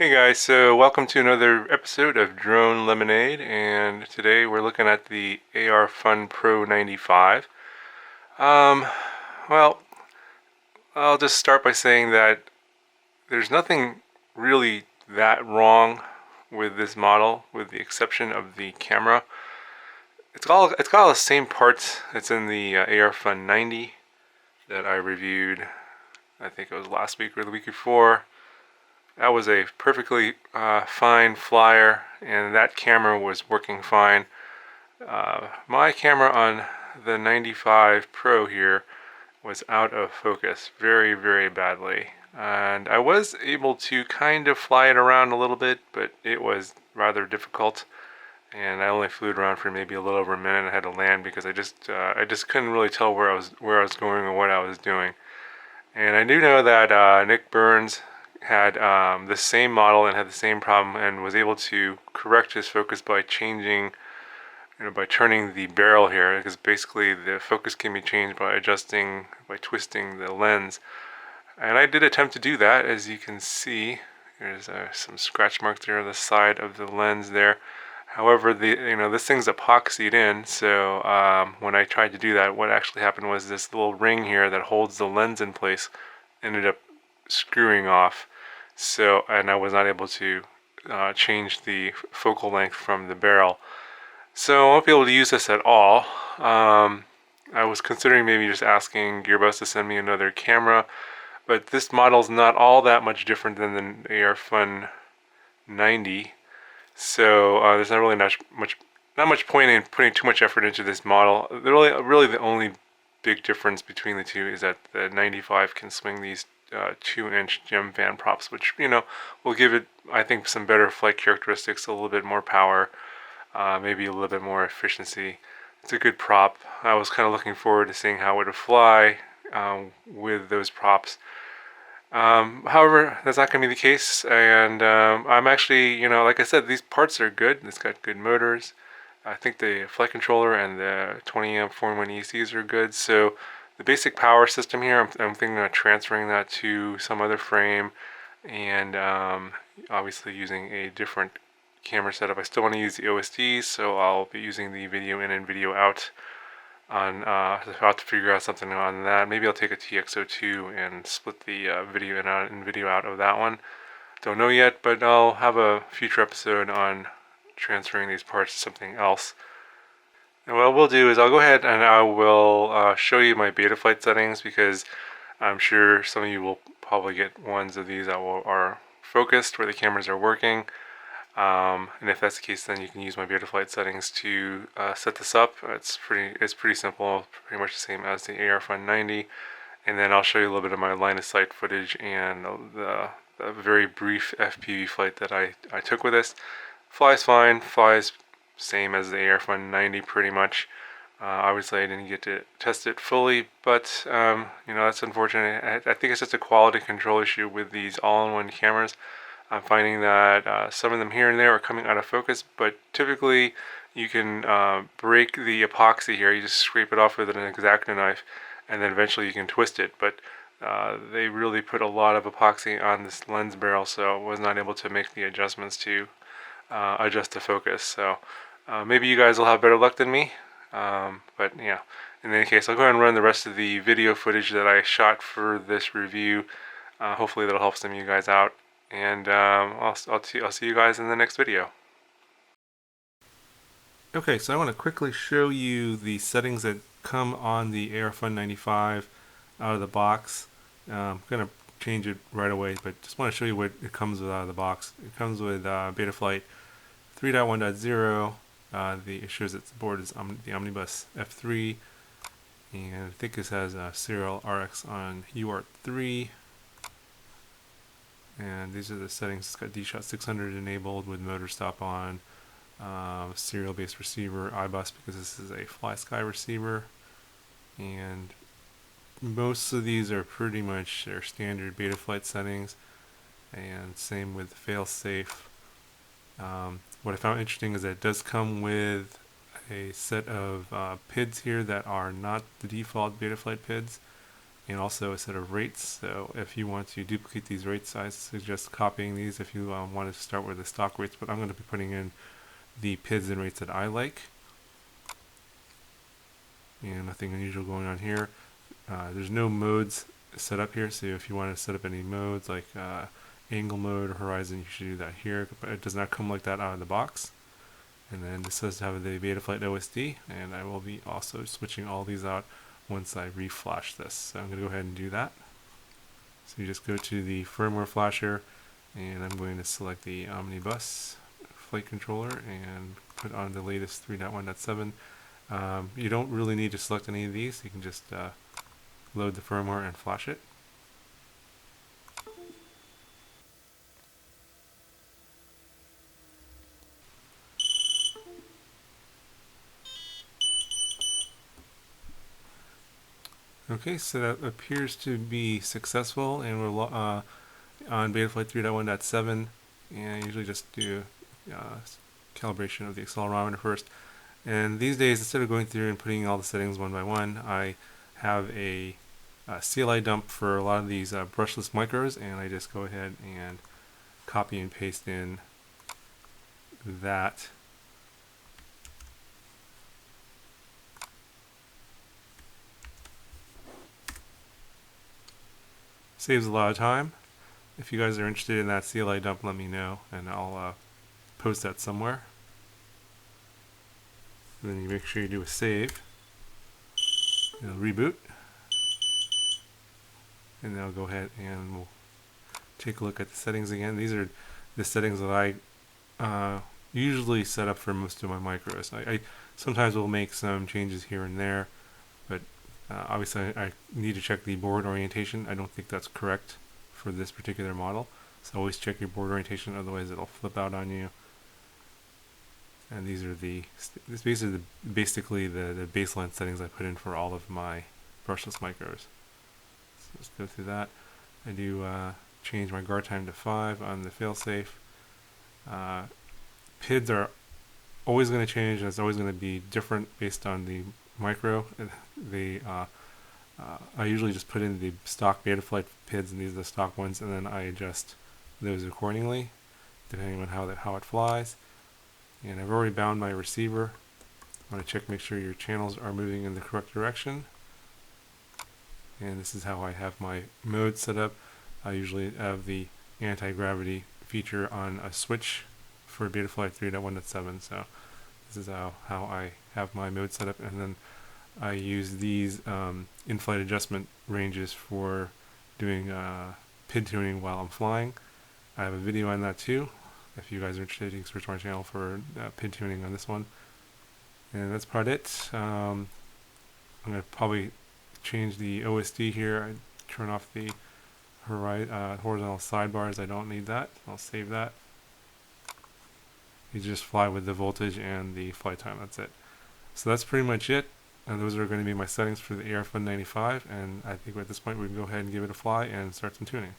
Hey guys, so welcome to another episode of Drone Lemonade, and today we're looking at the ARFun Pro 95. Um, well, I'll just start by saying that there's nothing really that wrong with this model, with the exception of the camera. It's got all the same parts that's in the ARFun 90 that I reviewed. I think it was last week or the week before. That was a perfectly fine flyer, and that camera was working fine. My camera on the 95 Pro here was out of focus very, very badly. And I was able to kind of fly it around a little bit, but it was rather difficult. And I only flew it around for maybe a little over a minute. I had to land because I just couldn't really tell where I was going or what I was doing. And I do know that Nick Burns had the same model and had the same problem and was able to correct his focus by changing, by turning the barrel here, because basically the focus can be changed by twisting the lens. And I did attempt to do that, as you can see. There's some scratch marks there on the side of the lens there. However, this thing's epoxied in, so when I tried to do that, what actually happened was this little ring here that holds the lens in place ended up screwing off. So, and I was not able to change the focal length from the barrel. So I won't be able to use this at all. I was considering maybe just asking Gearbest to send me another camera, but this model's not all that much different than the ARFun 90. So there's not much point in putting too much effort into this model. Really, the only big difference between the two is that the 95 can swing these 2-inch gem fan props, which will give it, I think, some better flight characteristics, a little bit more power, maybe a little bit more efficiency. It's a good prop. I was kind of looking forward to seeing how it would fly with those props. However, that's not going to be the case, and I'm actually, like I said, these parts are good. It's got good motors. I think the flight controller and the 20 amp 4-in-1 ECs are good. So the basic power system here, I'm thinking of transferring that to some other frame, and obviously using a different camera setup. I still want to use the OSDs, so I'll be using the video in and video out. I'll have to figure out something on that. Maybe I'll take a TX02 and split the video in and video out of that one. Don't know yet, but I'll have a future episode on transferring these parts to something else. And what we'll do is I'll go ahead and I will show you my Betaflight settings, because I'm sure some of you will probably get ones of these that are focused, where the cameras are working. And if that's the case, then you can use my Betaflight settings to set this up. It's pretty simple, pretty much the same as the ARFun 90. And then I'll show you a little bit of my line of sight footage and the very brief FPV flight that I took with this. Flies fine, flies same as the ARFun 90 pretty much. Obviously I didn't get to test it fully, but that's unfortunate. I think it's just a quality control issue with these all-in-one cameras. I'm finding that some of them here and there are coming out of focus, but typically you can break the epoxy here. You just scrape it off with an X-Acto knife, and then eventually you can twist it. But they really put a lot of epoxy on this lens barrel, so I was not able to make the adjustments to adjust the focus. So maybe you guys will have better luck than me. But yeah, in any case, I'll go ahead and run the rest of the video footage that I shot for this review. Hopefully that'll help some of you guys out. And I'll see you guys in the next video. Okay, so I want to quickly show you the settings that come on the ARFun 95 out of the box. I'm going to change it right away, but just want to show you what it comes with out of the box. It comes with Betaflight 3.1.0. It shows that the board is the Omnibus F3, and I think this has serial RX on UART3. And these are the settings. It's got DShot 600 enabled with motor stop on, serial based receiver, iBus, because this is a FlySky receiver, and most of these are pretty much their standard Betaflight settings, and same with failsafe. What I found interesting is that it does come with a set of PIDs here that are not the default Betaflight PIDs, and also a set of rates. So if you want to duplicate these rates, I suggest copying these if you want to start with the stock rates, but I'm going to be putting in the PIDs and rates that I like. And nothing unusual going on here. There's no modes set up here, so if you want to set up any modes like angle mode or horizon, you should do that here, but it does not come like that out of the box. And then this does have the Betaflight OSD, and I will be also switching all these out once I reflash this. So I'm going to go ahead and do that. So you just go to the firmware flasher, and I'm going to select the Omnibus flight controller and put on the latest 3.1.7. You don't really need to select any of these. You can just load the firmware and flash it. Okay, so that appears to be successful, and we're on Betaflight 3.1.7, and I usually just do calibration of the accelerometer first. And these days, instead of going through and putting all the settings one by one, I have a CLI dump for a lot of these brushless micros, and I just go ahead and copy and paste in that. Saves a lot of time. If you guys are interested in that CLI dump, let me know, and I'll post that somewhere. And then you make sure you do a save. It'll reboot. And then I'll go ahead and we'll take a look at the settings again. These are the settings that I usually set up for most of my micros. I sometimes will make some changes here and there, but obviously I need to check the board orientation. I don't think that's correct for this particular model. So always check your board orientation, otherwise it'll flip out on you. And these are basically the baseline settings I put in for all of my brushless micros. So let's go through that. I do change my guard time to 5 on the failsafe. PIDs are always going to change, and it's always going to be different based on the micro. I usually just put in the stock Betaflight PIDs, and these are the stock ones, and then I adjust those accordingly depending on how it flies. And I've already bound my receiver. I want to check, make sure your channels are moving in the correct direction. And this is how I have my mode set up. I usually have the anti-gravity feature on a switch for Betaflight 3.1.7. So this is how I have my mode set up. And then I use these in-flight adjustment ranges for doing PID tuning while I'm flying. I have a video on that too. If you guys are interested, you can search my channel for PID tuning on this one. And that's about it. I'm going to probably change the OSD here. I turn off the horizontal sidebars. I don't need that. I'll save that. You just fly with the voltage and the flight time. That's it. So that's pretty much it. And those are going to be my settings for the ARFun 95. And I think at this point we can go ahead and give it a fly and start some tuning.